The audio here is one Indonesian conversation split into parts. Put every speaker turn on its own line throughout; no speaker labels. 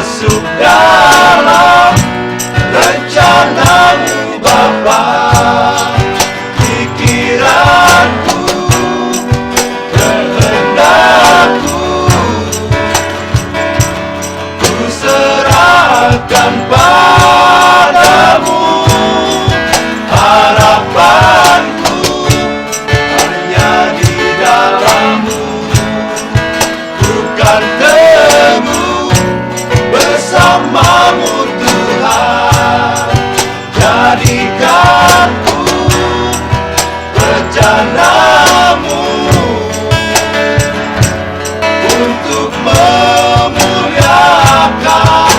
masuk dalam rencanamu Bapa. Pikiranku, kehendakku, ku serahkan padamu. Harapanku hanya di dalam-Mu, bukan teguh bersama-Mu Tuhan. Jadikanku rencana-Mu untuk memuliakan.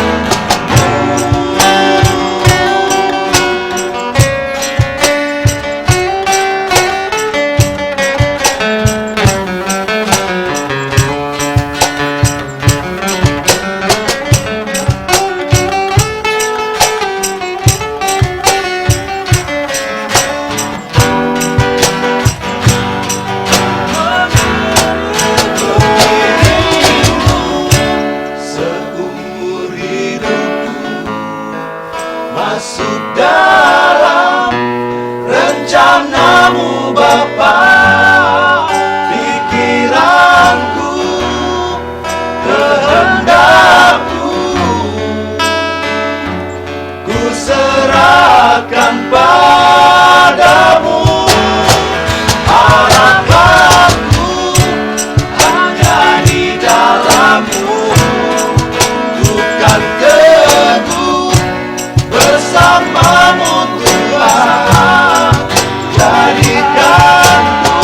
Seumur hidupku masuk dalam rencana-Mu Bapa. Pikiranku, kehendakku, ku serahkan padamu. Harapanku hanya di dalam-Mu, bukan teguh bersama-Mu Tuhan. Jadikanku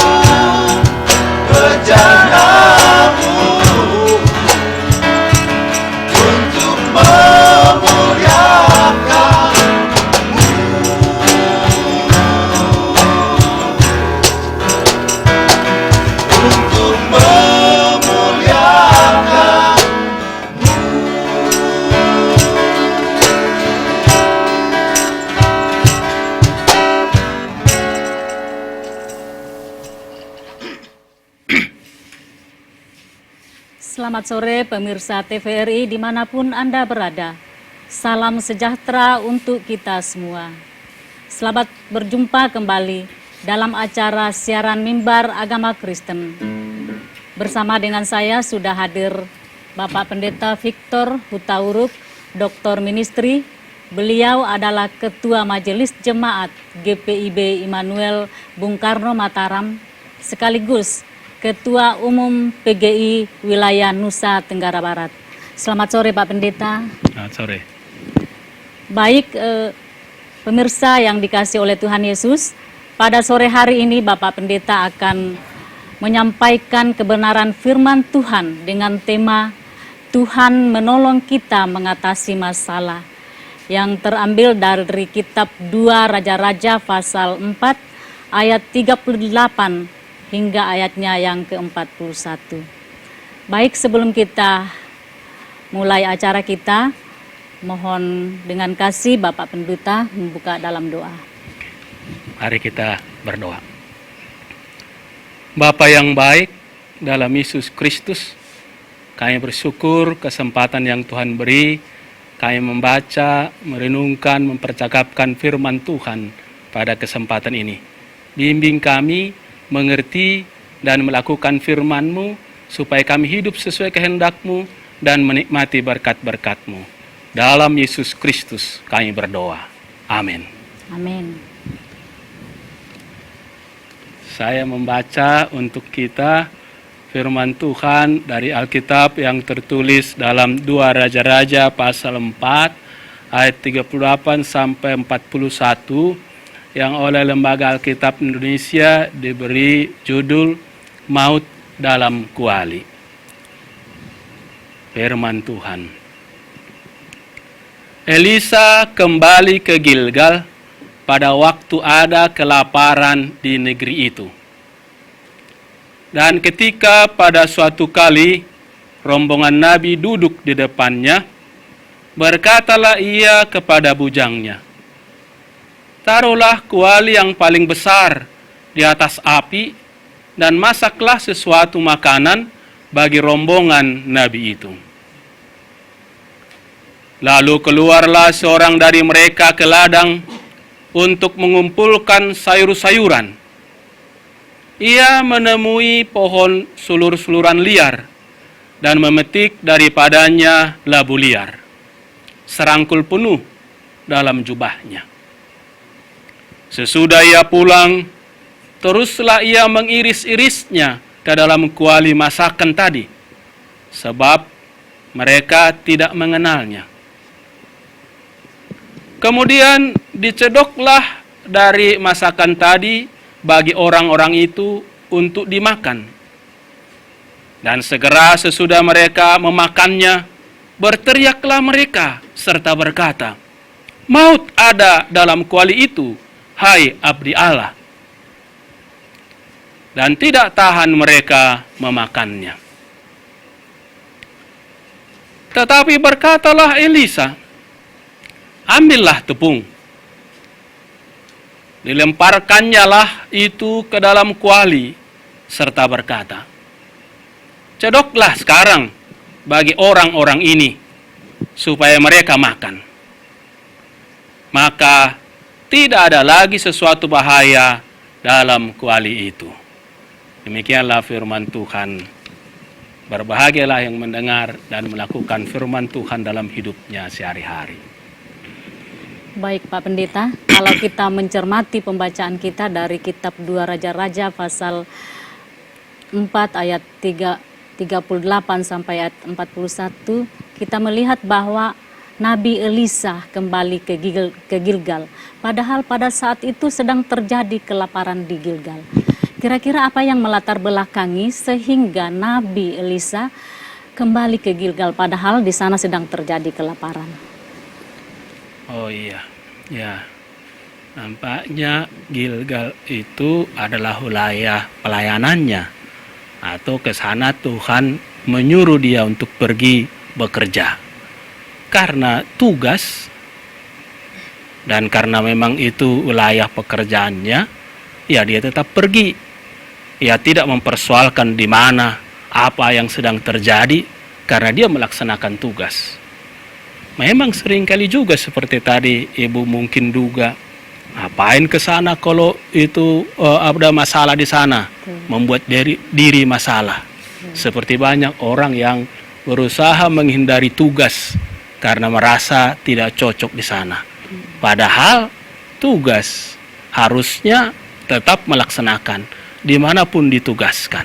rencana-Mu untuk memuliakan-Mu, untuk memuliakan.
Selamat sore pemirsa TVRI dimanapun Anda berada. Salam sejahtera untuk kita semua. Selamat berjumpa kembali dalam acara siaran Mimbar Agama Kristen. Bersama dengan saya sudah hadir Bapak Pendeta Victor Hutauruk, Doktor Ministri. Beliau adalah Ketua Majelis Jemaat GPIB Immanuel Bung Karno Mataram, sekaligus Ketua Umum PGI Wilayah Nusa Tenggara Barat. Selamat sore Pak Pendeta.
Selamat sore.
Baik, pemirsa yang dikasih oleh Tuhan Yesus, pada sore hari ini Bapak Pendeta akan menyampaikan kebenaran firman Tuhan dengan tema Tuhan menolong kita mengatasi masalah, yang terambil dari kitab 2 Raja-Raja pasal 4 ayat 38 hingga ayatnya yang ke-41. Baik, sebelum kita mulai acara kita, mohon dengan kasih Bapak Pendeta membuka dalam doa.
Mari kita berdoa. Bapa yang baik dalam Yesus Kristus, kami bersyukur kesempatan yang Tuhan beri, kami membaca, merenungkan, mempercakapkan firman Tuhan pada kesempatan ini. Bimbing kami mengerti dan melakukan firman-Mu, supaya kami hidup sesuai kehendak-Mu dan menikmati berkat-berkat-Mu. Dalam Yesus Kristus kami berdoa. Amin.
Amin.
Saya membaca untuk kita firman Tuhan dari Alkitab yang tertulis dalam 2 Raja-Raja pasal 4 ayat 38 sampai 41 yang oleh Lembaga Alkitab Indonesia diberi judul Maut dalam Kuali. Firman Tuhan. Elisa kembali ke Gilgal pada waktu ada kelaparan di negeri itu. Dan ketika pada suatu kali rombongan Nabi duduk di depannya, berkatalah ia kepada bujangnya, "Taruhlah kuali yang paling besar di atas api dan masaklah sesuatu makanan bagi rombongan Nabi itu." Lalu keluarlah seorang dari mereka ke ladang untuk mengumpulkan sayur-sayuran. Ia menemui pohon sulur-suluran liar dan memetik daripadanya labu liar, serangkul penuh dalam jubahnya. Sesudah ia pulang, teruslah ia mengiris-irisnya ke dalam kuali masakan tadi, sebab mereka tidak mengenalnya. Kemudian dicedoklah dari masakan tadi bagi orang-orang itu untuk dimakan. Dan segera sesudah mereka memakannya, berteriaklah mereka serta berkata, "Maut ada dalam kuali itu, hai abdi Allah." Dan tidak tahan mereka memakannya. Tetapi berkatalah Elisa, "Ambillah tepung." Dilemparkannya lah itu ke dalam kuali, serta berkata, "Cedoklah sekarang bagi orang-orang ini, supaya mereka makan." Maka tidak ada lagi sesuatu bahaya dalam kuali itu. Demikianlah firman Tuhan. Berbahagialah yang mendengar dan melakukan firman Tuhan dalam hidupnya sehari-hari.
Baik Pak Pendeta, kalau kita mencermati pembacaan kita dari kitab 2 Raja-Raja pasal 4 ayat 38 sampai ayat 41, kita melihat bahwa Nabi Elisa kembali ke Gilgal. Padahal pada saat itu sedang terjadi kelaparan di Gilgal. Kira-kira apa yang melatar belakangi sehingga Nabi Elisa kembali ke Gilgal padahal di sana sedang terjadi kelaparan?
Oh iya, ya. Nampaknya Gilgal itu adalah wilayah pelayanannya. Atau ke sana Tuhan menyuruh dia untuk pergi bekerja. Karena tugas dan karena memang itu wilayah pekerjaannya, ya dia tetap pergi. Ya tidak mempersoalkan di mana, apa yang sedang terjadi, karena dia melaksanakan tugas. Memang seringkali juga seperti tadi Ibu mungkin duga, ngapain ke sana kalau itu ada masalah di sana, membuat diri masalah. Seperti banyak orang yang berusaha menghindari tugas karena merasa tidak cocok di sana. Padahal tugas harusnya tetap melaksanakan dimanapun ditugaskan.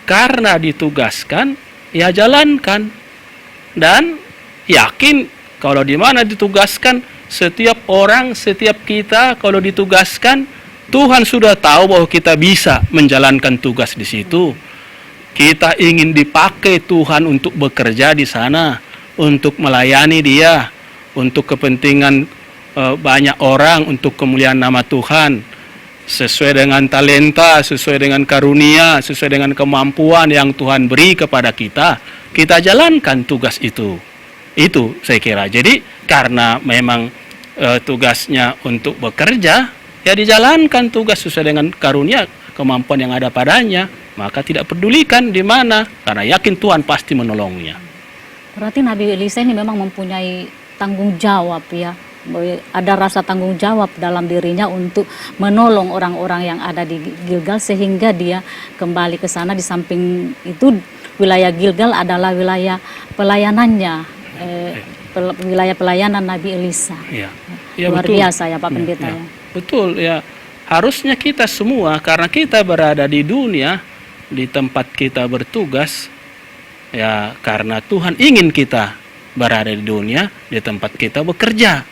Karena ditugaskan, ya jalankan. Dan yakin kalau di mana ditugaskan, setiap orang, setiap kita kalau ditugaskan, Tuhan sudah tahu bahwa kita bisa menjalankan tugas di situ. Kita ingin dipakai Tuhan untuk bekerja di sana, untuk melayani Dia, untuk kepentingan banyak orang, untuk kemuliaan nama Tuhan. Sesuai dengan talenta, sesuai dengan karunia, sesuai dengan kemampuan yang Tuhan beri kepada kita, kita jalankan tugas itu. Itu saya kira. Jadi karena memang tugasnya untuk bekerja, ya dijalankan tugas sesuai dengan karunia, kemampuan yang ada padanya, maka tidak pedulikan di mana, karena yakin Tuhan pasti menolongnya.
Berarti Nabi Elisa ini memang mempunyai tanggung jawab ya. Ada rasa tanggung jawab dalam dirinya untuk menolong orang-orang yang ada di Gilgal sehingga dia kembali ke sana. Di samping itu wilayah Gilgal adalah wilayah pelayanannya, wilayah pelayanan Nabi Elisa.
Ya. Ya,
luar
betul.
Biasa ya Pak Pendeta.
Ya. Betul ya. Harusnya kita semua, karena kita berada di dunia, di tempat kita bertugas, ya karena Tuhan ingin kita berada di dunia, di tempat kita bekerja.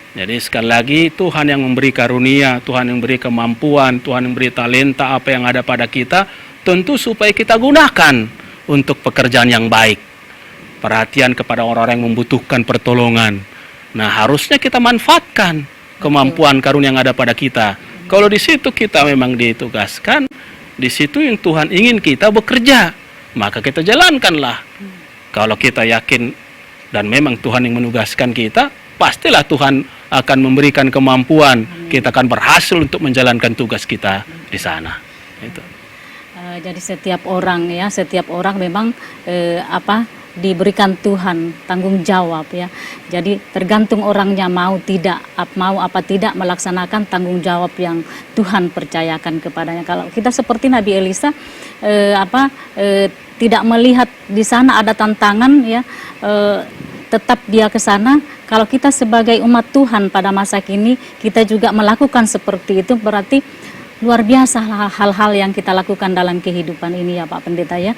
Jadi sekali lagi Tuhan yang memberi karunia, Tuhan yang memberi kemampuan, Tuhan yang memberi talenta apa yang ada pada kita, tentu supaya kita gunakan untuk pekerjaan yang baik. Perhatian kepada orang-orang yang membutuhkan pertolongan. Nah harusnya kita manfaatkan kemampuan karunia yang ada pada kita. Kalau di situ kita memang ditugaskan, di situ yang Tuhan ingin kita bekerja, maka kita jalankanlah. Kalau kita yakin dan memang Tuhan yang menugaskan kita, pastilah Tuhan akan memberikan kemampuan. Kita akan berhasil untuk menjalankan tugas kita di sana. Itu.
Jadi setiap orang memang diberikan Tuhan tanggung jawab ya. Jadi tergantung orangnya mau apa tidak melaksanakan tanggung jawab yang Tuhan percayakan kepadanya. Kalau kita seperti Nabi Elisa tidak melihat di sana ada tantangan ya, tetap dia ke sana. Kalau kita sebagai umat Tuhan pada masa kini kita juga melakukan seperti itu, berarti luar biasa hal-hal yang kita lakukan dalam kehidupan ini ya Pak Pendeta ya.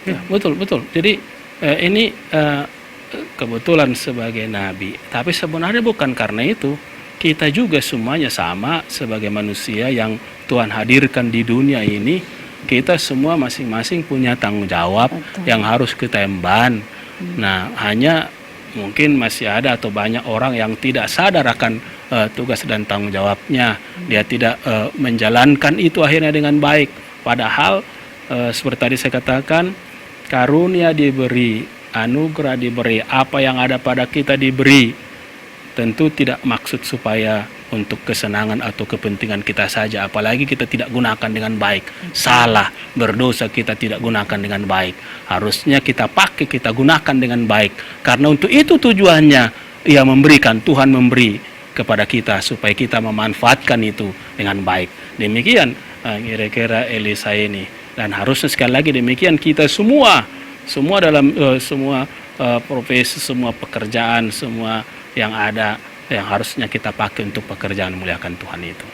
Ya, betul. Jadi ini kebetulan sebagai nabi, tapi sebenarnya bukan karena itu. Kita juga semuanya sama sebagai manusia yang Tuhan hadirkan di dunia ini. Kita semua masing-masing punya tanggung jawab yang harus kita emban. Nah, hanya mungkin masih ada atau banyak orang yang tidak sadar akan tugas dan tanggung jawabnya. Dia tidak menjalankan itu akhirnya dengan baik. Padahal seperti tadi saya katakan, karunia diberi, anugerah diberi, apa yang ada pada kita diberi. Tentu tidak maksud supaya untuk kesenangan atau kepentingan kita saja, apalagi kita tidak gunakan dengan baik. Salah, berdosa kita tidak gunakan dengan baik. Harusnya kita pakai, kita gunakan dengan baik. Karena untuk itu tujuannya, Ia memberikan, Tuhan memberi kepada kita supaya kita memanfaatkan itu dengan baik. Demikian kira-kira Elisa ini. Dan harusnya sekali lagi demikian kita semua dalam semua profesi, semua pekerjaan, semua yang ada yang harusnya kita pakai untuk pekerjaan memuliakan Tuhan itu.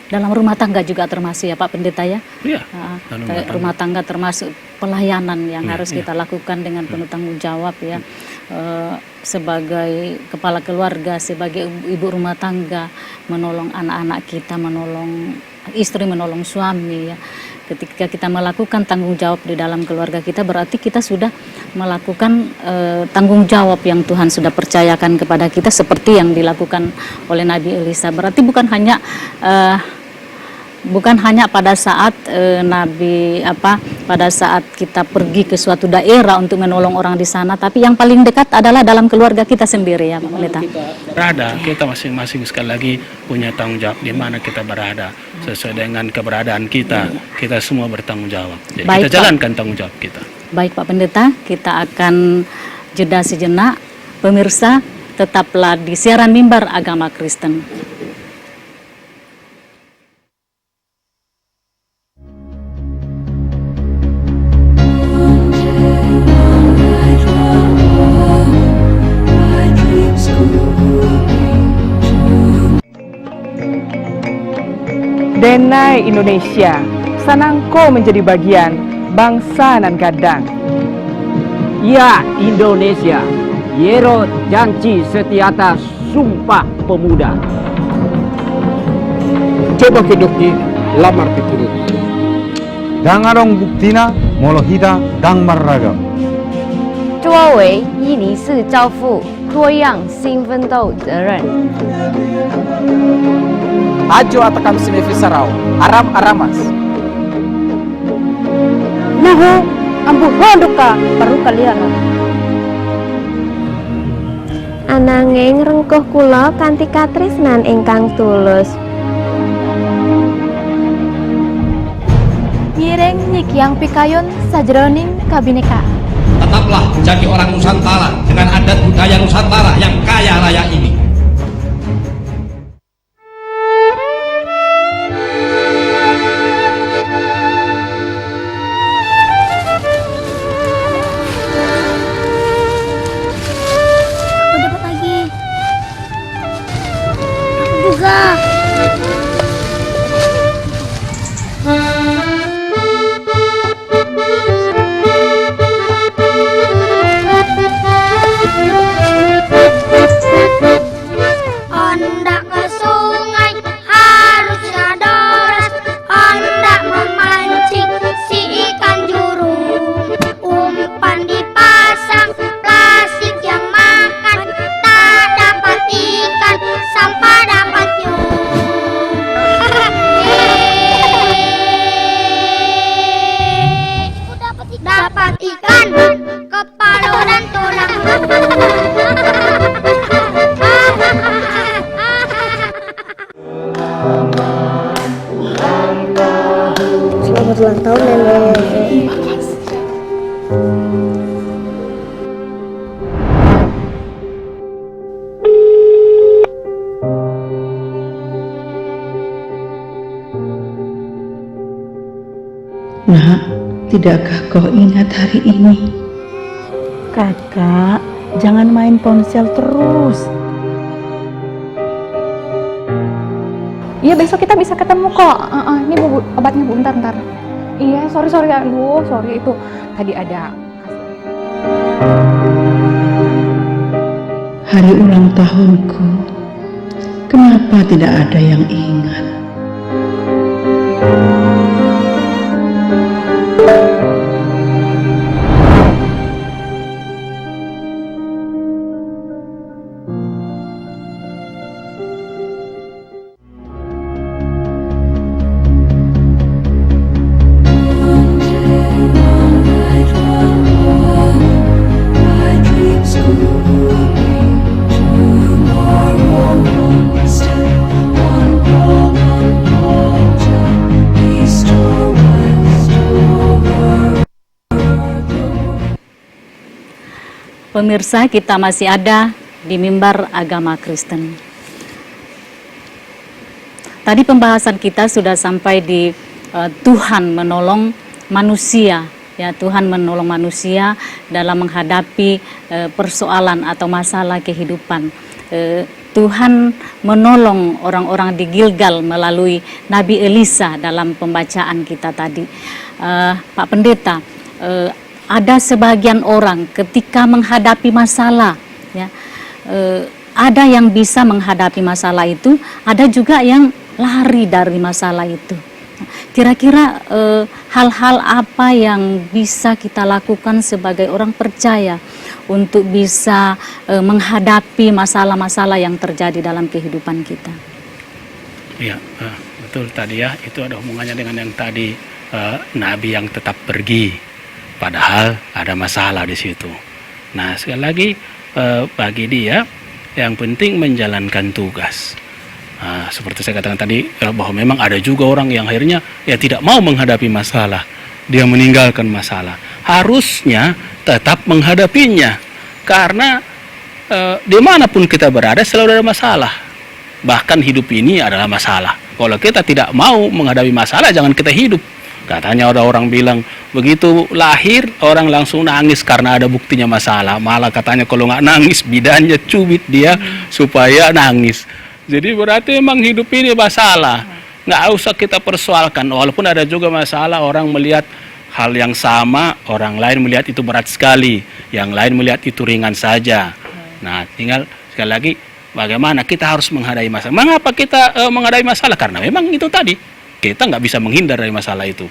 Dalam rumah tangga juga termasuk ya Pak Pendeta ya.
Iya.
Rumah tangga termasuk pelayanan yang harus kita lakukan dengan penuh tanggung jawab ya. Sebagai kepala keluarga, sebagai ibu rumah tangga, menolong anak-anak kita, menolong istri, menolong suami ya. Ketika kita melakukan tanggung jawab di dalam keluarga kita, berarti kita sudah melakukan tanggung jawab yang Tuhan sudah percayakan kepada kita seperti yang dilakukan oleh Nabi Elisa. Berarti bukan hanya pada saat pada saat kita pergi ke suatu daerah untuk menolong orang di sana, tapi yang paling dekat adalah dalam keluarga kita sendiri ya Pak Pendeta.
Kita masing-masing sekali lagi punya tanggung jawab di mana kita berada sesuai dengan keberadaan kita. Kita semua bertanggung jawab. Jadi
Baik,
kita jalankan tanggung jawab kita.
Baik Pak Pendeta, kita akan jeda sejenak. Pemirsa, tetaplah di siaran Mimbar Agama Kristen.
Denai Indonesia, sanangko menjadi bagian bangsa nan gadang.
Ya Indonesia, Yero janji setiata sumpah pemuda.
Coba kedoknya lamar keturut.
Dangarong buktina molohida dang marragam.
作为伊尼士教父多样新奋斗责任。
Ajo atakam semifisarau, aram-aramas.
Nahu ambu honduka baru kalian. Ananging rengkuh kula kanthi katresnan ingkang tulus. Nyireng nyikyang pikayon sajroning kabineka.
Tetaplah menjadi orang Nusantara dengan adat budaya Nusantara yang kaya raya ini.
Tidakkah kau ingat hari ini?
Kakak, jangan main ponsel terus.
Iya, besok kita bisa ketemu kok. Ini bu, obatnya bu, bentar. Iya, sorry, aduh, sorry itu tadi ada.
Hari ulang tahunku, kenapa tidak ada yang ingat?
Pemirsa, kita masih ada di mimbar agama Kristen. Tadi pembahasan kita sudah sampai di Tuhan menolong manusia, ya, Tuhan menolong manusia dalam menghadapi persoalan atau masalah kehidupan. Tuhan menolong orang-orang di Gilgal melalui Nabi Elisa dalam pembacaan kita tadi. Pak Pendeta, ada sebagian orang ketika menghadapi masalah, ya, ada yang bisa menghadapi masalah itu, ada juga yang lari dari masalah itu. Kira-kira hal-hal apa yang bisa kita lakukan sebagai orang percaya untuk bisa menghadapi masalah-masalah yang terjadi dalam kehidupan kita?
Iya, betul tadi ya, itu ada hubungannya dengan yang tadi, nabi yang tetap pergi. Padahal ada masalah di situ. Nah, sekali lagi bagi dia yang penting menjalankan tugas. Seperti saya katakan tadi, bahwa memang ada juga orang yang akhirnya ya tidak mau menghadapi masalah. Dia meninggalkan masalah. Harusnya tetap menghadapinya. Karena dimanapun kita berada selalu ada masalah. Bahkan hidup ini adalah masalah. Kalau kita tidak mau menghadapi masalah, jangan kita hidup. Katanya ada orang bilang, begitu lahir orang langsung nangis karena ada buktinya masalah. Malah katanya kalau nggak nangis, bidannya cubit dia supaya nangis. Jadi berarti memang hidup ini masalah. Nggak usah kita persoalkan. Walaupun ada juga masalah, orang melihat hal yang sama, orang lain melihat itu berat sekali. Yang lain melihat itu ringan saja. Nah, tinggal sekali lagi, bagaimana kita harus menghadapi masalah. Mengapa kita menghadapi masalah? Karena memang itu tadi. Kita nggak bisa menghindar dari masalah itu.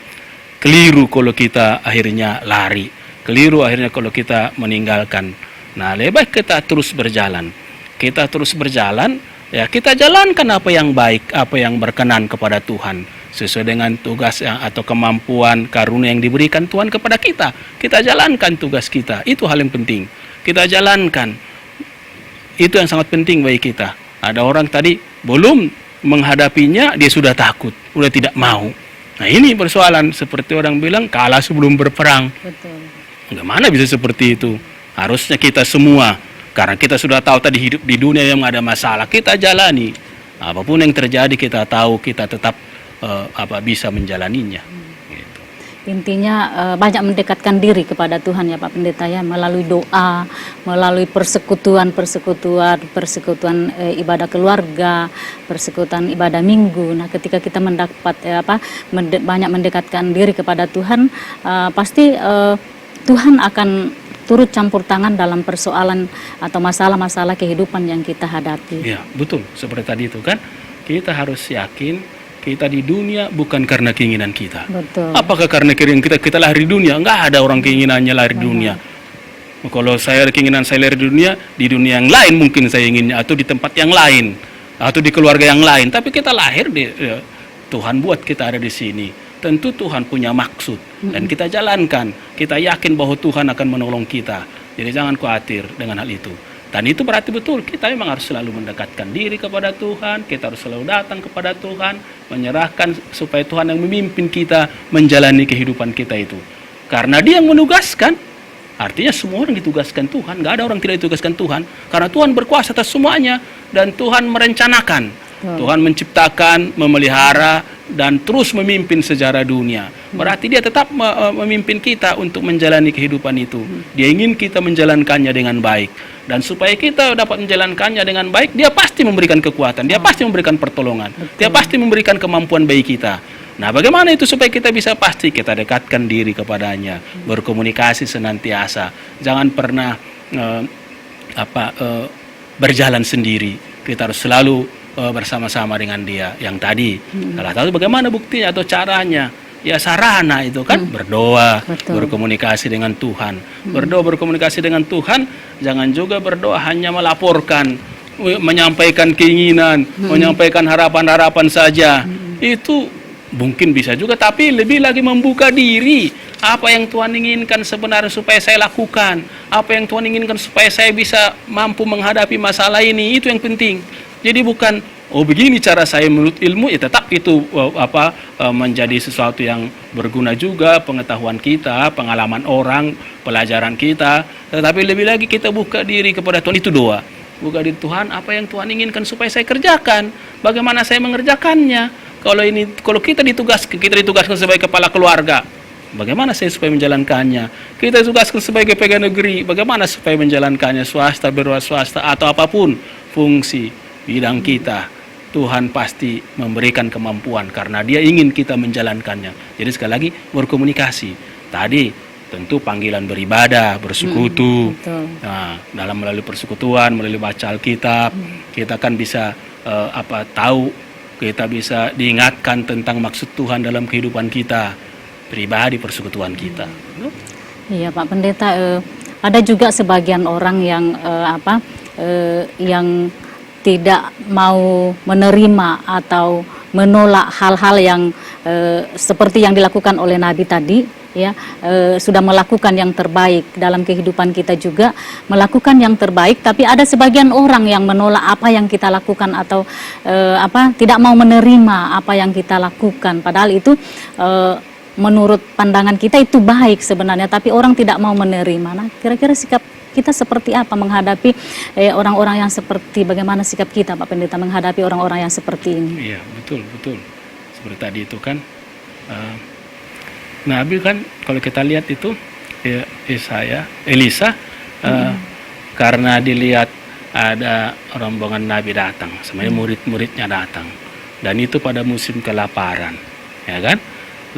Keliru kalau kita akhirnya lari. Keliru akhirnya kalau kita meninggalkan. Nah, lebih baik kita terus berjalan. Kita terus berjalan, ya kita jalankan apa yang baik, apa yang berkenan kepada Tuhan. Sesuai dengan tugas atau kemampuan karunia yang diberikan Tuhan kepada kita. Kita jalankan tugas kita. Itu hal yang penting. Kita jalankan. Itu yang sangat penting bagi kita. Ada orang tadi belum menghadapinya, dia sudah takut, sudah tidak mau. Nah, ini persoalan. Seperti orang bilang, kalah sebelum berperang.
Betul.
Bagaimana bisa seperti itu? Harusnya kita semua, karena kita sudah tahu tadi hidup di dunia yang ada masalah, kita jalani. Apapun yang terjadi kita tahu, kita tetap bisa menjalaninya. Gitu.
Intinya banyak mendekatkan diri kepada Tuhan ya Pak Pendeta ya, melalui doa, melalui persekutuan ibadah keluarga, persekutuan ibadah minggu. Nah, ketika kita mendapat banyak mendekatkan diri kepada Tuhan, pasti Tuhan akan turut campur tangan dalam persoalan atau masalah-masalah kehidupan yang kita hadapi.
Ya, betul. Seperti tadi itu kan, kita harus yakin kita di dunia bukan karena keinginan kita.
Betul.
Apakah karena keinginan kita lahir di dunia? Enggak ada orang keinginannya lahir di dunia. Kalau saya keinginan saya lahir di dunia yang lain mungkin saya inginnya, atau di tempat yang lain, atau di keluarga yang lain. Tapi kita lahir Tuhan buat kita ada di sini. Tentu Tuhan punya maksud dan kita jalankan. Kita yakin bahwa Tuhan akan menolong kita. Jadi jangan khawatir dengan hal itu. Dan itu berarti betul, kita memang harus selalu mendekatkan diri kepada Tuhan, kita harus selalu datang kepada Tuhan, menyerahkan supaya Tuhan yang memimpin kita menjalani kehidupan kita itu. Karena Dia yang menugaskan, artinya semua orang ditugaskan Tuhan, nggak ada orang tidak ditugaskan Tuhan. Karena Tuhan berkuasa atas semuanya, dan Tuhan merencanakan. Tuhan menciptakan, memelihara, dan terus memimpin sejarah dunia. Berarti dia tetap memimpin kita untuk menjalani kehidupan itu. Dia ingin kita menjalankannya dengan baik. Dan supaya kita dapat menjalankannya dengan baik, dia pasti memberikan kekuatan, dia pasti memberikan pertolongan, dia pasti memberikan kemampuan bagi kita. Nah, bagaimana itu supaya kita bisa pasti kita dekatkan diri kepadanya, berkomunikasi senantiasa. Jangan pernah berjalan sendiri. Kita harus selalu bersama-sama dengan dia. Yang tadi, salah satu bagaimana buktinya atau caranya? Ya sarana itu kan berdoa, berkomunikasi dengan Tuhan. Berdoa, berkomunikasi dengan Tuhan. Jangan juga berdoa hanya melaporkan, menyampaikan keinginan, menyampaikan harapan-harapan saja. Itu mungkin bisa juga, tapi lebih lagi membuka diri. Apa yang Tuhan inginkan sebenarnya supaya saya lakukan, apa yang Tuhan inginkan supaya saya bisa mampu menghadapi masalah ini, itu yang penting. Jadi bukan begini cara saya menurut ilmu, ya tetap itu menjadi sesuatu yang berguna juga, pengetahuan kita, pengalaman orang, pelajaran kita. Tetapi lebih lagi kita buka diri kepada Tuhan, itu doa. Buka diri, Tuhan, apa yang Tuhan inginkan supaya saya kerjakan, bagaimana saya mengerjakannya. Kalau kita ditugaskan sebagai kepala keluarga, bagaimana saya supaya menjalankannya? Kita ditugaskan sebagai pegawai negeri, bagaimana supaya menjalankannya? Swasta, berwaswasta atau apapun fungsi bidang kita, Tuhan pasti memberikan kemampuan karena dia ingin kita menjalankannya. Jadi sekali lagi berkomunikasi. Tadi tentu panggilan beribadah, bersekutu. Nah, melalui persekutuan, melalui baca Alkitab, kita kan bisa tahu, kita bisa diingatkan tentang maksud Tuhan dalam kehidupan kita pribadi, persekutuan kita.
Iya Pak Pendeta, ada juga sebagian orang yang yang tidak mau menerima atau menolak hal-hal yang seperti yang dilakukan oleh Nabi tadi, ya, sudah melakukan yang terbaik dalam kehidupan kita juga, melakukan yang terbaik, tapi ada sebagian orang yang menolak apa yang kita lakukan atau tidak mau menerima apa yang kita lakukan, padahal itu menurut pandangan kita itu baik sebenarnya, tapi orang tidak mau menerima. Nah, kira-kira sikap kita seperti apa menghadapi orang-orang yang seperti, bagaimana sikap kita Pak Pendeta menghadapi orang-orang yang seperti ini?
Iya, betul. Seperti tadi itu kan, Nabi kan kalau kita lihat itu, Elisa, karena dilihat ada rombongan Nabi datang, sebenarnya murid-muridnya datang, dan itu pada musim kelaparan, ya kan?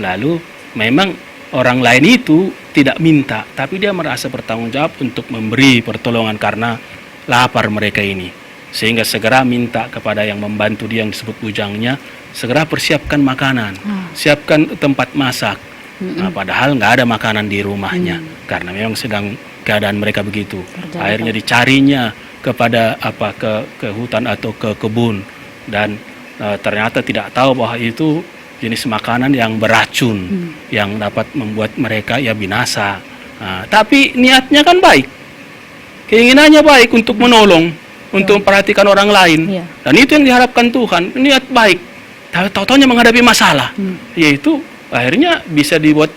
Lalu memang orang lain itu tidak minta, tapi dia merasa bertanggung jawab untuk memberi pertolongan karena lapar mereka ini. Sehingga segera minta kepada yang membantu dia yang disebut bujangnya, segera persiapkan makanan, siapkan tempat masak. Nah, padahal nggak ada makanan di rumahnya, karena memang sedang keadaan mereka begitu. Akhirnya dicarinya kepada ke hutan atau ke kebun, dan ternyata tidak tahu bahwa itu jenis makanan yang beracun, yang dapat membuat mereka binasa. Nah, tapi niatnya kan baik, keinginannya baik untuk menolong, untuk memperhatikan orang lain, dan itu yang diharapkan Tuhan, niat baik. Tapi tahu-tahunya menghadapi masalah, yaitu akhirnya bisa dibuat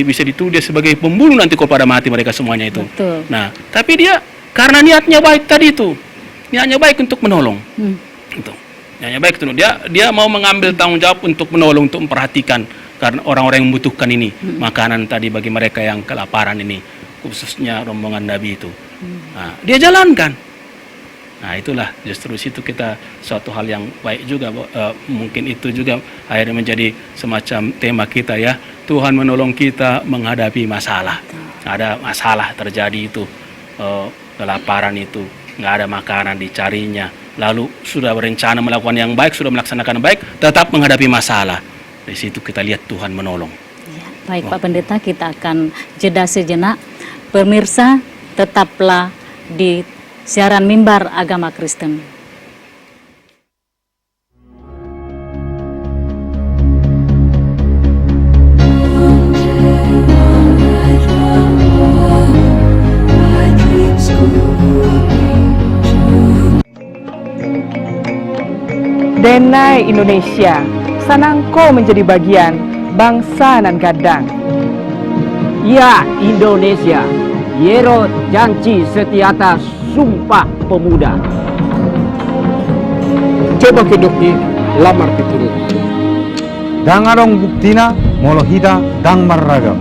bisa dituduh sebagai pembunuh nanti kalau pada mati mereka semuanya itu.
Betul.
Nah, tapi dia karena niatnya baik tadi itu, niatnya baik untuk menolong, itu. Yang baik itu, dia mau mengambil tanggung jawab untuk menolong, untuk memperhatikan karena orang-orang yang membutuhkan ini makanan tadi bagi mereka yang kelaparan ini, khususnya rombongan Nabi itu. Nah, dia jalankan. Nah, itulah justru situ kita suatu hal yang baik juga, mungkin itu juga akhirnya menjadi semacam tema kita, ya. Tuhan menolong kita menghadapi masalah. Ada masalah terjadi itu, kelaparan itu, nggak ada makanan, dicarinya. Lalu sudah berencana melakukan yang baik, sudah melaksanakan baik, tetap menghadapi masalah. Di situ kita lihat Tuhan menolong.
Ya, baik Pak Pendeta, kita akan jeda sejenak. Pemirsa, tetaplah di siaran Mimbar Agama Kristen.
Denai Indonesia, sanangko menjadi bagian bangsa nan gadang.
Ya Indonesia, Yero janji setiata Sumpah Pemuda.
Coba kedoki lamar piturut.
dangarong buktina molohida dang marragam.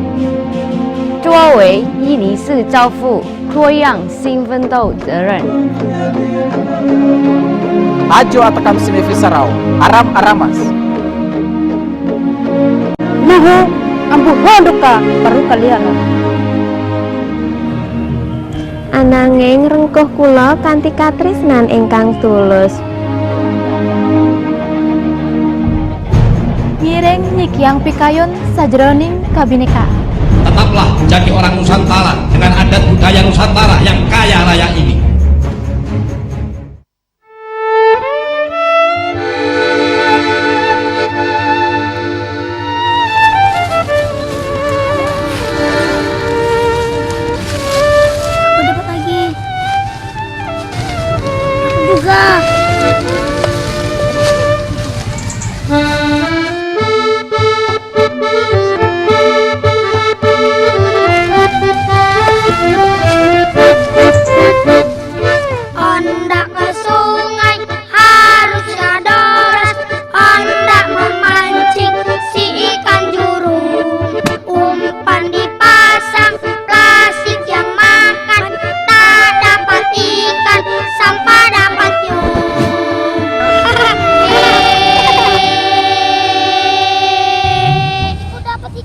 作为伊尼斯教父多样性奋斗责任。
Ajo atakam simefisarau, aram aramas.
Nahu, ambu hondoka baru kalian.
Ananging rengkuh kula kanthi katresnan ingkang tulus.
Ngiring nyikyang pikayon sajroning kabineka.
Tetaplah menjadi orang Nusantara dengan adat budaya Nusantara yang kaya raya ini.
Aku dapat lagi. Aku juga.
Ondak ke sungai harusnya deras, ondak memancing si ikan jurung. Umpan dipasang plastik yang makan, tak dapat ikan sampai dapat nyung.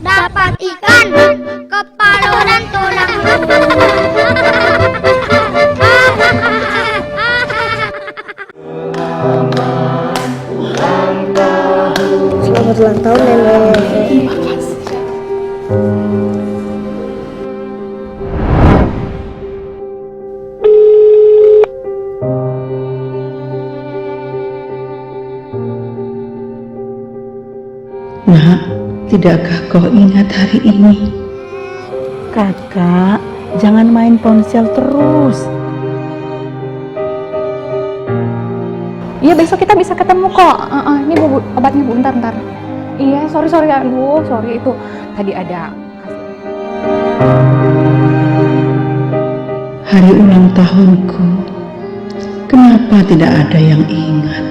Dapat ikan, kepala dan tulang.
Selamat ulang tahun nenek.
Nak, tidakkah kau ingat hari ini?
Kakak, jangan main ponsel terus.
Iya besok kita bisa ketemu kok. Ini bu, obatnya bu, ntar. Iya sorry aduh sorry itu tadi ada.
Hari ulang tahunku, kenapa tidak ada yang ingat?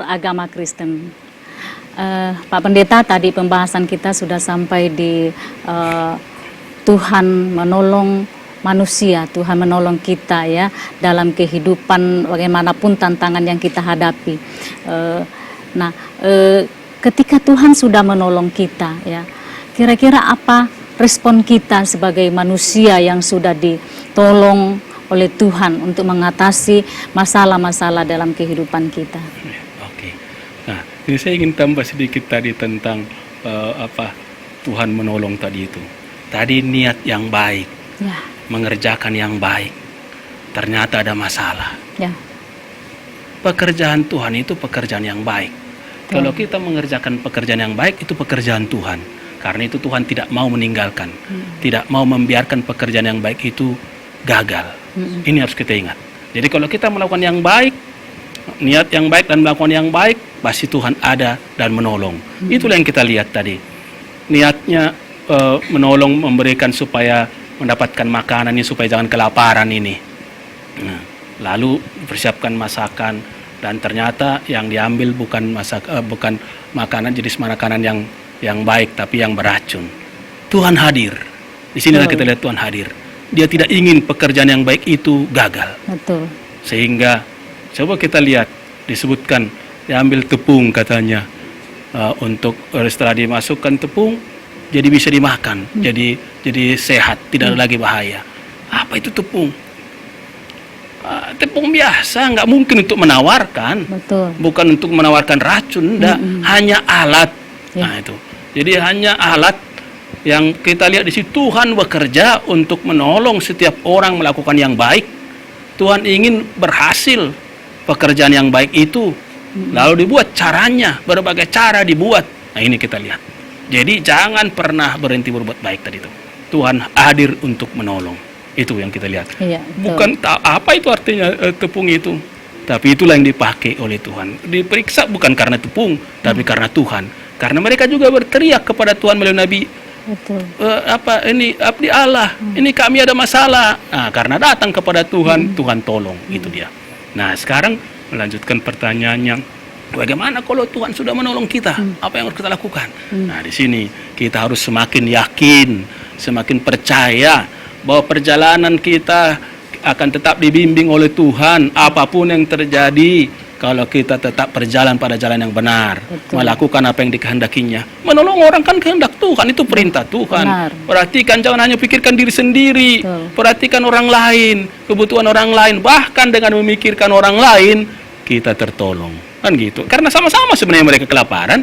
Agama Kristen. Pak Pendeta, tadi pembahasan kita sudah sampai di Tuhan menolong manusia, Tuhan menolong kita ya dalam kehidupan bagaimanapun tantangan yang kita hadapi. Ketika Tuhan sudah menolong kita ya, kira-kira apa respon kita sebagai manusia yang sudah ditolong oleh Tuhan untuk mengatasi masalah-masalah dalam kehidupan kita?
Nah, ini saya ingin tambah sedikit tadi tentang Tuhan menolong tadi itu. Tadi niat yang baik, ya. Mengerjakan yang baik, ternyata ada masalah. Ya. Pekerjaan Tuhan itu pekerjaan yang baik. Kalau kita mengerjakan pekerjaan yang baik, itu pekerjaan Tuhan. Karena itu Tuhan tidak mau meninggalkan, tidak mau membiarkan pekerjaan yang baik itu gagal. Ini harus kita ingat. Jadi kalau kita melakukan yang baik, niat yang baik dan melakukan yang baik, pasti Tuhan ada dan menolong. Itulah yang kita lihat tadi. Niatnya menolong, memberikan supaya mendapatkan makanan ini, supaya jangan kelaparan ini. Nah, lalu persiapkan masakan, dan ternyata yang diambil bukan makanan jenis makanan yang baik, tapi yang beracun. Tuhan hadir. Di sinilah kita lihat Tuhan hadir. Dia tidak ingin pekerjaan yang baik itu gagal. Betul. Sehingga coba kita lihat, disebutkan diambil tepung katanya, untuk setelah dimasukkan tepung jadi bisa dimakan, jadi sehat, tidak ada lagi bahaya. Apa itu tepung? Tepung biasa, nggak mungkin untuk menawarkan. Betul. Bukan untuk menawarkan racun, enggak, hanya alat. Nah itu. Jadi hanya alat yang kita lihat di situ. Tuhan bekerja untuk menolong setiap orang melakukan yang baik, Tuhan ingin berhasil pekerjaan yang baik itu. Lalu dibuat caranya, berbagai cara dibuat. Nah ini kita lihat. Jadi jangan pernah berhenti berbuat baik tadi itu. Tuhan hadir untuk menolong. Itu yang kita lihat.
Iya,
Bukan apa itu artinya tepung itu. Tapi itulah yang dipakai oleh Tuhan. Diperiksa bukan karena tepung, tapi karena Tuhan. Karena mereka juga berteriak kepada Tuhan melalui Nabi.
Betul.
Ini abdi Allah, ini kami ada masalah. Nah, karena datang kepada Tuhan, Tuhan tolong. Itu dia. Nah sekarang melanjutkan pertanyaannya. Bagaimana kalau Tuhan sudah menolong kita? Apa yang harus kita lakukan? Nah, di sini kita harus semakin yakin, semakin percaya bahwa perjalanan kita akan tetap dibimbing oleh Tuhan. Apapun yang terjadi, kalau kita tetap berjalan pada jalan yang benar, melakukan apa yang dikehendakinya. Menolong orang kan kehendak Tuhan, itu perintah Tuhan. Benar. Perhatikan, jangan hanya pikirkan diri sendiri. Perhatikan orang lain, kebutuhan orang lain. Bahkan dengan memikirkan orang lain, kita tertolong. Kan gitu. Karena sama-sama sebenarnya mereka kelaparan.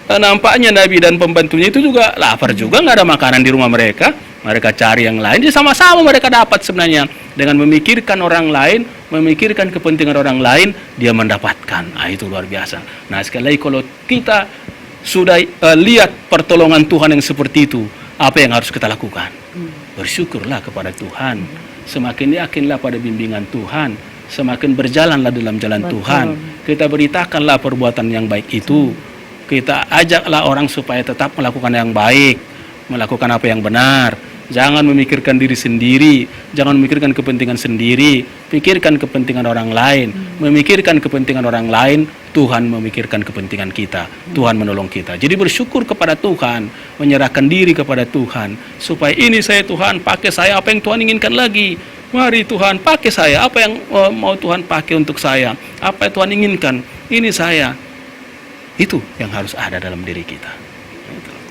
Nampaknya Nabi dan pembantunya itu juga lapar juga, nggak ada makanan di rumah mereka. Mereka cari yang lain. Jadi sama-sama mereka dapat sebenarnya. Dengan memikirkan orang lain, memikirkan kepentingan orang lain, dia mendapatkan. Nah, itu luar biasa. Nah, sekali lagi kalau kita sudah lihat pertolongan Tuhan yang seperti itu, apa yang harus kita lakukan? Bersyukurlah kepada Tuhan. Semakin yakinlah pada bimbingan Tuhan. Semakin berjalanlah dalam jalan Tuhan. Kita beritakanlah perbuatan yang baik itu. Kita ajaklah orang supaya tetap melakukan yang baik, melakukan apa yang benar. Jangan memikirkan diri sendiri, jangan memikirkan kepentingan sendiri. Pikirkan kepentingan orang lain. Memikirkan kepentingan orang lain, Tuhan memikirkan kepentingan kita. Tuhan menolong kita. Jadi bersyukur kepada Tuhan, menyerahkan diri kepada Tuhan, supaya ini saya Tuhan, pakai saya apa yang Tuhan inginkan lagi. Mari Tuhan pakai saya, apa yang mau Tuhan pakai untuk saya, apa yang Tuhan inginkan, ini saya. Itu yang harus ada dalam diri kita.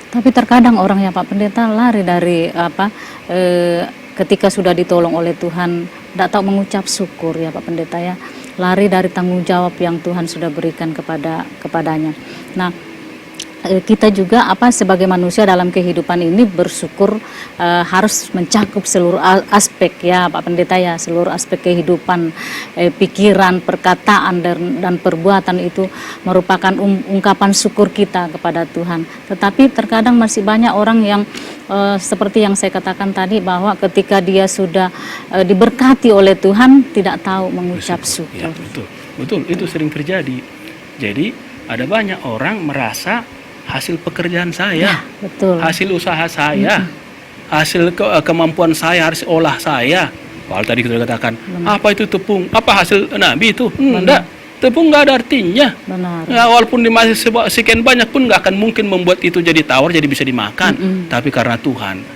Tapi terkadang orang ya Pak Pendeta lari dari ketika sudah ditolong oleh Tuhan, tidak tahu mengucap syukur ya Pak Pendeta ya, lari dari tanggung jawab yang Tuhan sudah berikan kepadanya. Nah, kita juga sebagai manusia dalam kehidupan ini bersyukur harus mencakup seluruh aspek ya Pak Pendeta ya, seluruh aspek kehidupan, pikiran, perkataan dan perbuatan itu merupakan ungkapan syukur kita kepada Tuhan. Tetapi terkadang masih banyak orang yang seperti yang saya katakan tadi, bahwa ketika dia sudah diberkati oleh Tuhan tidak tahu mengucap syukur.
Ya, betul, itu sering terjadi. Jadi ada banyak orang merasa hasil pekerjaan saya, hasil usaha saya, hasil kemampuan saya, harus olah saya. Kalau tadi kita katakan, apa itu tepung? Apa hasil Nabi itu? Enggak, tepung nggak ada artinya. Ya, walaupun dimasih sekian banyak pun nggak akan mungkin membuat itu jadi tawar, jadi bisa dimakan. Tapi karena Tuhan.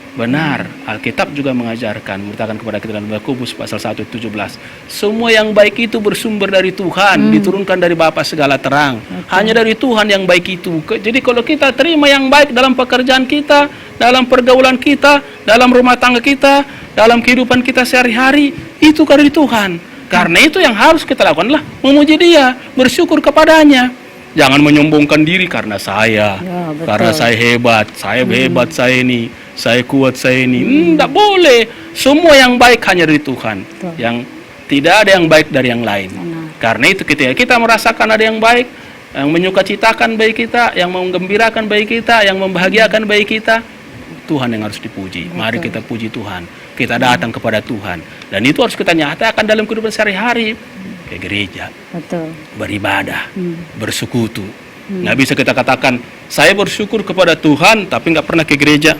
Benar, Alkitab juga mengajarkan, memberitakan kepada kita dalam Yakobus pasal 1:17. Semua yang baik itu bersumber dari Tuhan, diturunkan dari Bapa segala terang. Hanya dari Tuhan yang baik itu. Jadi kalau kita terima yang baik dalam pekerjaan kita, dalam pergaulan kita, dalam rumah tangga kita, dalam kehidupan kita sehari-hari, itu dari Tuhan. Karena itu yang harus kita lakukan adalah memuji Dia, bersyukur kepadanya. Jangan menyombongkan diri karena saya, karena saya hebat, saya ini, saya kuat, saya ini. Tidak boleh. Semua yang baik hanya dari Tuhan. Yang tidak ada yang baik dari yang lain. Karena itu ketika kita merasakan ada yang baik, yang menyukacitakan baik kita, yang menggembirakan baik kita, yang membahagiakan baik kita, Tuhan yang harus dipuji. Mari kita puji Tuhan. Kita datang kepada Tuhan. Dan itu harus kita nyatakan dalam kehidupan sehari-hari. Ke gereja, beribadah, bersekutu. Nggak bisa kita katakan, saya bersyukur kepada Tuhan tapi nggak pernah ke gereja.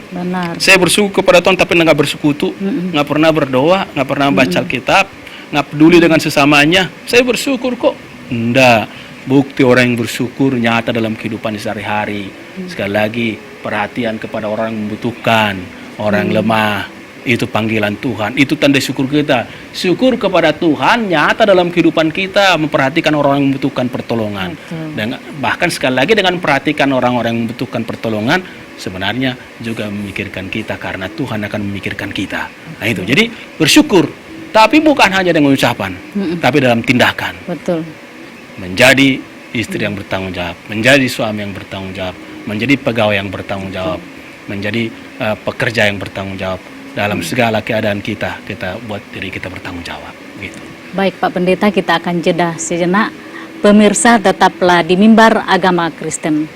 Saya bersyukur kepada Tuhan tapi nggak bersekutu, nggak pernah berdoa, nggak pernah baca Alkitab, nggak peduli dengan sesamanya. Saya bersyukur kok. Enggak. Bukti orang yang bersyukur nyata dalam kehidupan sehari-hari. Sekali lagi, perhatian kepada orang yang membutuhkan, orang yang lemah. Itu panggilan Tuhan, itu tanda syukur kita. Syukur kepada Tuhan nyata dalam kehidupan kita, memperhatikan orang yang membutuhkan pertolongan. Dan bahkan sekali lagi dengan memperhatikan orang-orang yang membutuhkan pertolongan, sebenarnya juga memikirkan kita karena Tuhan akan memikirkan kita. Nah itu, jadi bersyukur, tapi bukan hanya dengan ucapan, tapi dalam tindakan. Menjadi istri yang bertanggung jawab, menjadi suami yang bertanggung jawab, menjadi pegawai yang bertanggung jawab, menjadi pekerja yang bertanggung jawab. Dalam segala keadaan kita buat diri kita bertanggung jawab. gitu.
Baik Pak Pendeta, kita akan jeda sejenak. Pemirsa tetaplah di Mimbar Agama Kristen.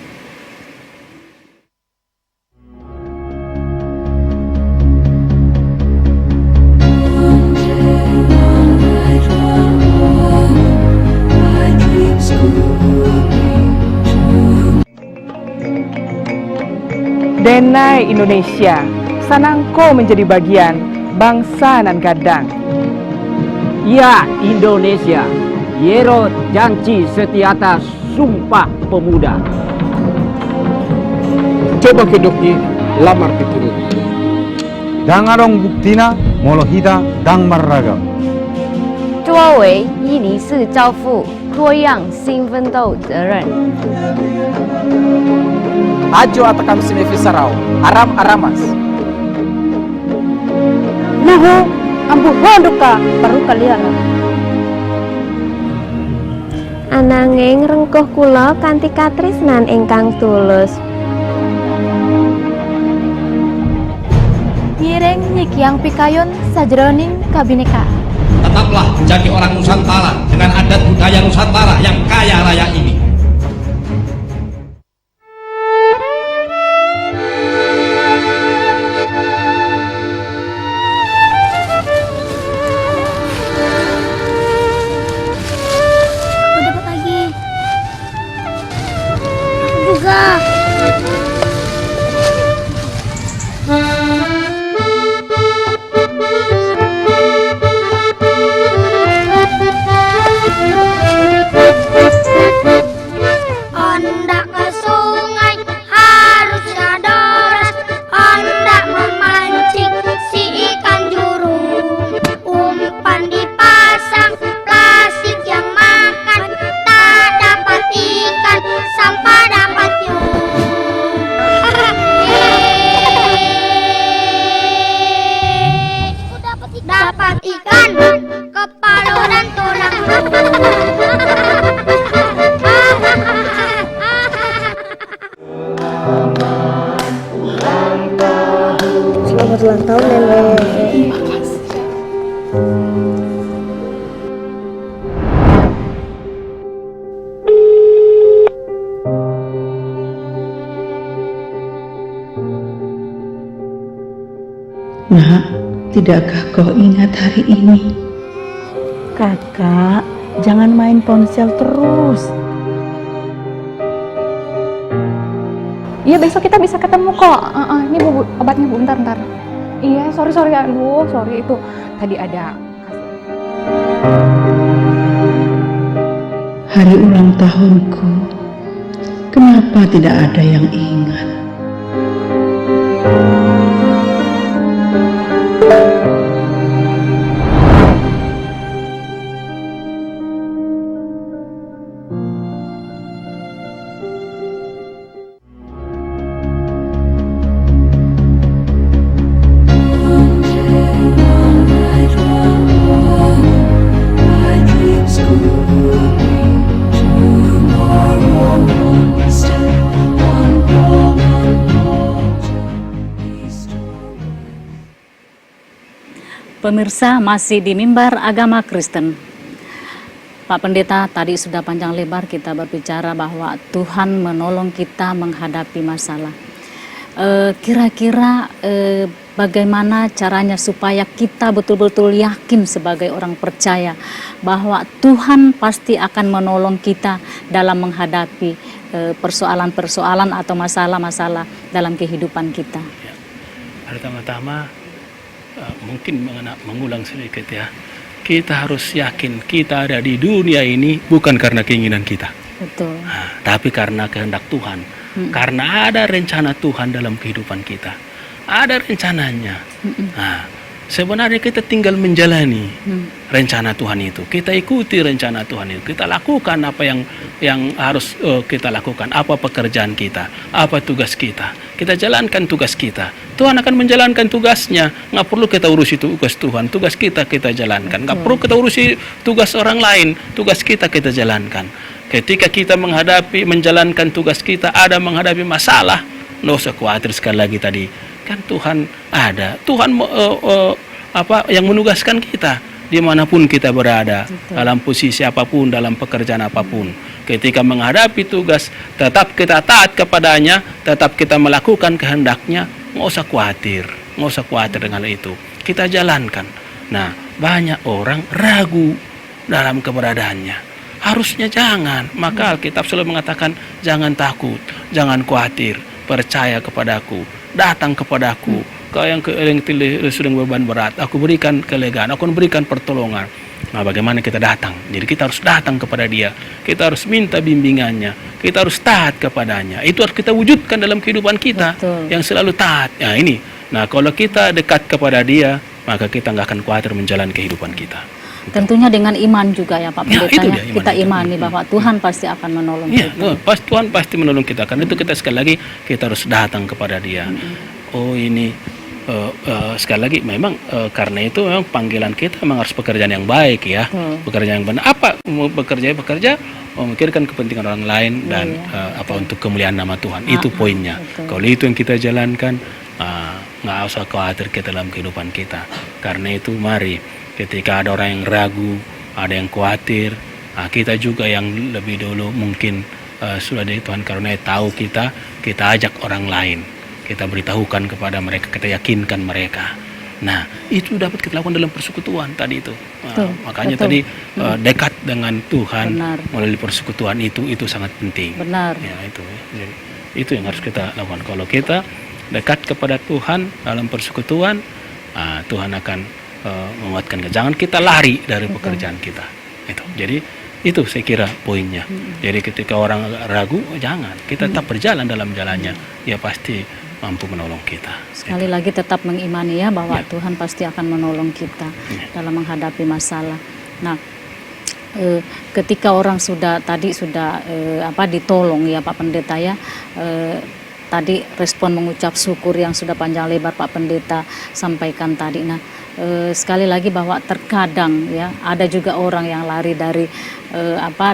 Denai Indonesia, sanangko menjadi bagian bangsa nan gadang.
Ya Indonesia, Yero janji setiata Sumpah Pemuda.
Coba kedoknya lamar diturut.
Dangarong buktina molohida dang marragam.
作为伊尼士交付多样新奋斗责任。
Ajo atakam sinefi sarau, aram aramas.
Naho, ambu hondoka baru kalian.
Ananging rengkuh kula kanthi katresnan ingkang tulus.
Nyireng nyikiang pikayon sajroning kabineka.
Tetaplah menjadi orang Nusantara dengan adat budaya Nusantara yang kaya raya ini.
Hendak ke sungai harusnya deras, hendak memancing si ikan jurung. Umpan dipasang, plastik yang makan, tak dapat ikan, sampah dapat nyung. Dapat ikan, kepala dan tulang.
Selamat ulang tahun Nenek.
Nak, tidakkah kau ingat hari ini?
Kakak, jangan main ponsel terus.
Iya, besok kita bisa ketemu kok. Ini bu, obatnya bu, ntar. Iya, sorry aduh, sorry itu tadi ada.
Hari ulang tahunku, kenapa tidak ada yang ingat?
Pemirsa, masih di Mimbar Agama Kristen. Pak Pendeta, tadi sudah panjang lebar kita berbicara bahwa Tuhan menolong kita menghadapi masalah. Kira-kira bagaimana caranya supaya kita betul-betul yakin sebagai orang percaya bahwa Tuhan pasti akan menolong kita dalam menghadapi persoalan-persoalan atau masalah-masalah dalam kehidupan kita.
Ya. Pertama-tama mungkin mengulang sedikit ya. Kita harus yakin kita ada di dunia ini bukan karena keinginan kita.
Betul.
Tapi karena kehendak Tuhan. Karena ada rencana Tuhan dalam kehidupan kita. Ada rencananya. Sebenarnya kita tinggal menjalani rencana Tuhan itu. Kita ikuti rencana Tuhan itu. Kita lakukan apa yang harus kita lakukan. Apa pekerjaan kita. Apa tugas kita. Kita jalankan tugas kita. Tuhan akan menjalankan tugasnya. Nggak perlu kita urusi tugas Tuhan. Tugas kita jalankan. Nggak perlu kita urusi tugas orang lain. Tugas kita jalankan. Ketika kita menjalankan tugas kita, ada menghadapi masalah, nggak usah khawatir. Sekali lagi tadi, kan Tuhan ada. Tuhan yang menugaskan kita dimanapun kita berada, dalam posisi apapun, dalam pekerjaan apapun. Ketika menghadapi tugas, tetap kita taat kepadanya, tetap kita melakukan kehendaknya, nggak usah khawatir dengan itu. Kita jalankan. Nah, banyak orang ragu dalam keberadaannya. Harusnya jangan. Maka Alkitab selalu mengatakan, jangan takut, jangan khawatir, percaya kepadaku, datang kepadaku. Kau yang sedang beban berat, aku berikan kelegaan, aku berikan pertolongan. Nah, bagaimana kita datang? Jadi kita harus datang kepada Dia, kita harus minta bimbingannya, kita harus taat kepadanya. Itu harus kita wujudkan dalam kehidupan kita.
Betul.
Yang selalu taat. Nah ini. Nah, kalau kita dekat kepada Dia, maka kita nggak akan khawatir menjalani kehidupan kita.
Tentunya dengan iman juga ya Pak Pendeta,
itu
ya.
dia,
Kita imani bahwa Tuhan pasti akan menolong kita.
Tuhan pasti menolong kita. Karena itu kita sekali lagi kita harus datang kepada Dia. Oh ini sekali lagi memang karena itu memang panggilan kita memang harus pekerjaan yang baik ya, pekerjaan yang benar. Apa bekerja memikirkan kepentingan orang lain dan apa untuk kemuliaan nama Tuhan. Itu poinnya. Kalau itu yang kita jalankan, nggak usah khawatir kita dalam kehidupan kita. Karena itu mari ketika ada orang yang ragu, ada yang khawatir, kita juga yang lebih dulu mungkin sudah dari Tuhan karunia tahu kita ajak orang lain. Kita beritahukan kepada mereka, kita yakinkan mereka. Nah, itu dapat kita lakukan dalam persekutuan tadi itu. Makanya tadi dekat dengan Tuhan melalui persekutuan itu sangat penting.
Benar.
Ya, jadi, itu yang harus kita lakukan. Kalau kita dekat kepada Tuhan dalam persekutuan, Tuhan akan menguatkan kita. Jangan kita lari dari pekerjaan kita. Itu. Jadi itu saya kira poinnya. Jadi ketika orang ragu, jangan. Kita tetap berjalan dalam jalannya. Ya pasti mampu menolong kita.
Sekali lagi tetap mengimani ya bahwa Tuhan pasti akan menolong kita dalam menghadapi masalah. Nah, ketika orang sudah ditolong ya Pak Pendeta ya, tadi respon mengucap syukur yang sudah panjang lebar Pak Pendeta sampaikan tadi. Nah, sekali lagi bahwa terkadang ya ada juga orang yang lari dari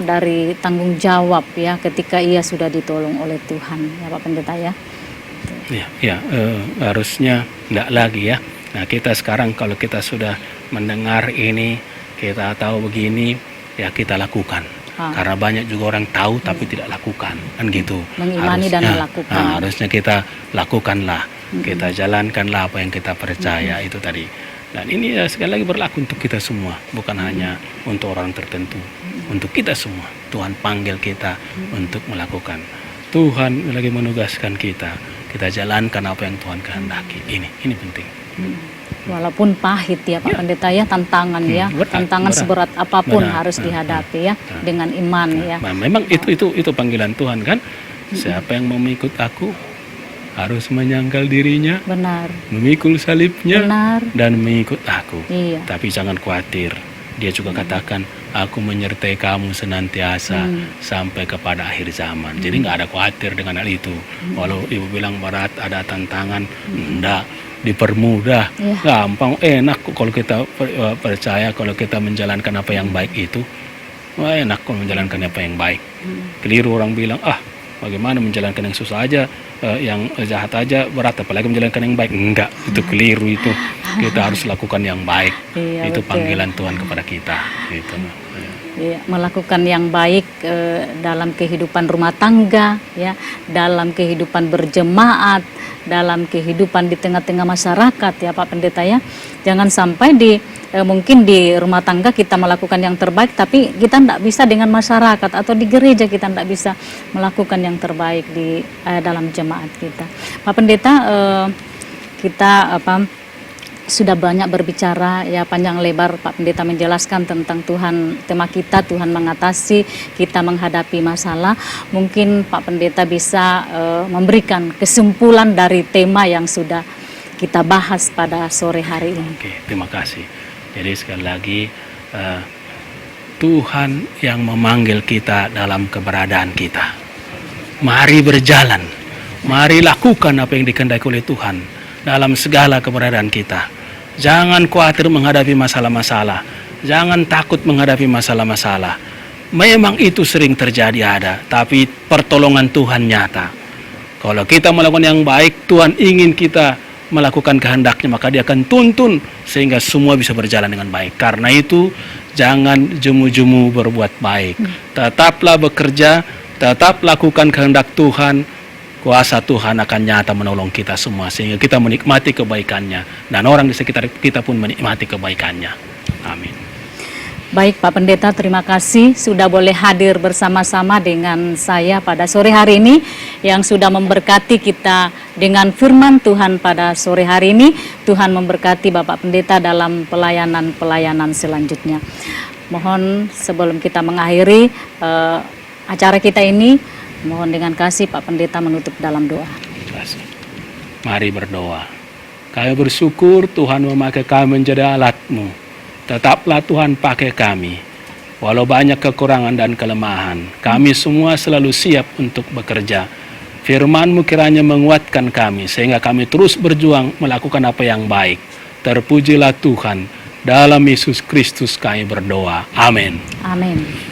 dari tanggung jawab ya ketika ia sudah ditolong oleh Tuhan ya Pak Pendeta ya.
Harusnya enggak lagi ya. Nah, kita sekarang kalau kita sudah mendengar ini, kita tahu begini, ya kita lakukan. Karena banyak juga orang tahu tapi tidak lakukan, kan gitu.
Mengimani dan melakukan.
Harusnya kita lakukanlah, kita jalankanlah apa yang kita percaya itu tadi. Dan ini sekali lagi berlaku untuk kita semua, bukan hanya untuk orang tertentu, untuk kita semua. Tuhan panggil kita untuk melakukan. Tuhan lagi menugaskan kita jalankan apa yang Tuhan kehendaki. Ini penting.
Walaupun pahit ya Pak Pendeta ya, tantangan ya, tantangan seberat apapun harus dihadapi ya dengan iman ya.
Memang itu panggilan Tuhan kan. Siapa yang mau mengikut aku harus menyangkal dirinya, memikul salibnya, dan mengikut aku. Tapi jangan khawatir. Dia juga katakan, aku menyertai kamu senantiasa sampai kepada akhir zaman. Jadi nggak ada khawatir dengan hal itu. Walau ibu bilang berat, ada tantangan, enggak, dipermudah, gampang, enak kalau kita percaya, kalau kita menjalankan apa yang baik itu, enak kalau menjalankan apa yang baik. Keliru orang bilang, bagaimana menjalankan yang susah aja, yang jahat aja berat, apalagi menjalankan yang baik. Enggak, itu keliru itu. Kita harus lakukan yang baik. Itu panggilan Tuhan kepada kita. Gitu.
Melakukan yang baik dalam kehidupan rumah tangga, ya, dalam kehidupan berjemaat, dalam kehidupan di tengah-tengah masyarakat, ya Pak Pendeta ya. Jangan sampai mungkin di rumah tangga kita melakukan yang terbaik, tapi kita tidak bisa dengan masyarakat, atau di gereja kita tidak bisa melakukan yang terbaik di dalam jemaat kita. Pak Pendeta, kita sudah banyak berbicara ya panjang lebar Pak Pendeta menjelaskan tentang Tuhan, tema kita Tuhan mengatasi, kita menghadapi masalah. Mungkin Pak Pendeta bisa memberikan kesimpulan dari tema yang sudah kita bahas pada sore hari ini.
Oke, terima kasih. Jadi sekali lagi Tuhan yang memanggil kita dalam keberadaan kita. Mari berjalan, mari lakukan apa yang dikehendaki oleh Tuhan dalam segala keberadaan kita. Jangan khawatir menghadapi masalah-masalah. Jangan takut menghadapi masalah-masalah. Memang itu sering terjadi ada, tapi pertolongan Tuhan nyata. Kalau kita melakukan yang baik, Tuhan ingin kita melakukan kehendaknya, maka dia akan tuntun sehingga semua bisa berjalan dengan baik. Karena itu jangan jemu-jemu berbuat baik. Tetaplah bekerja, tetap lakukan kehendak Tuhan. Kuasa Tuhan akan nyata menolong kita semua sehingga kita menikmati kebaikannya dan orang di sekitar kita pun menikmati kebaikannya. Amin.
Baik Pak Pendeta, terima kasih sudah boleh hadir bersama-sama dengan saya pada sore hari ini yang sudah memberkati kita dengan firman Tuhan pada sore hari ini. Tuhan memberkati Bapak Pendeta dalam pelayanan-pelayanan selanjutnya. Mohon sebelum kita mengakhiri acara kita ini, mohon dengan kasih Pak Pendeta menutup dalam doa.
Terima kasih. Mari berdoa. Kami bersyukur Tuhan memakai kami menjadi alat-Mu. Tetaplah Tuhan pakai kami. Walau banyak kekurangan dan kelemahan, kami semua selalu siap untuk bekerja. Firman-Mu kiranya menguatkan kami, sehingga kami terus berjuang melakukan apa yang baik. Terpujilah Tuhan. Dalam Yesus Kristus kami berdoa. Amin.
Amin.